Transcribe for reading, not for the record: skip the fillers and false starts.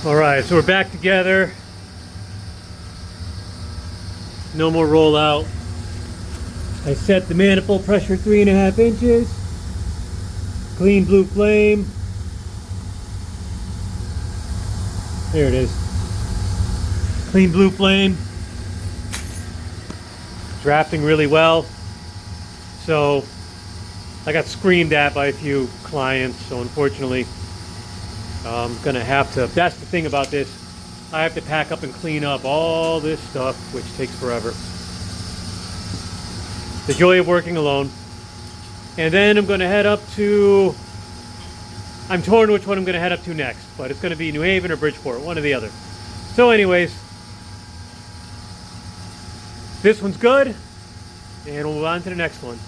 All right, so we're back together. No more rollout. I set the manifold pressure 3.5 inches. Clean blue flame. There it is. Clean blue flame. Drafting really well. So I got screamed at by a few clients, so unfortunately I'm gonna have to, that's the thing about this, I have to pack up and clean up all this stuff, which takes forever. The joy of working alone. And then I'm gonna head up to, I'm torn which one I'm gonna head up to next, but it's gonna be New Haven or Bridgeport, one or the other. So anyways, this one's good, and we'll move on to the next one.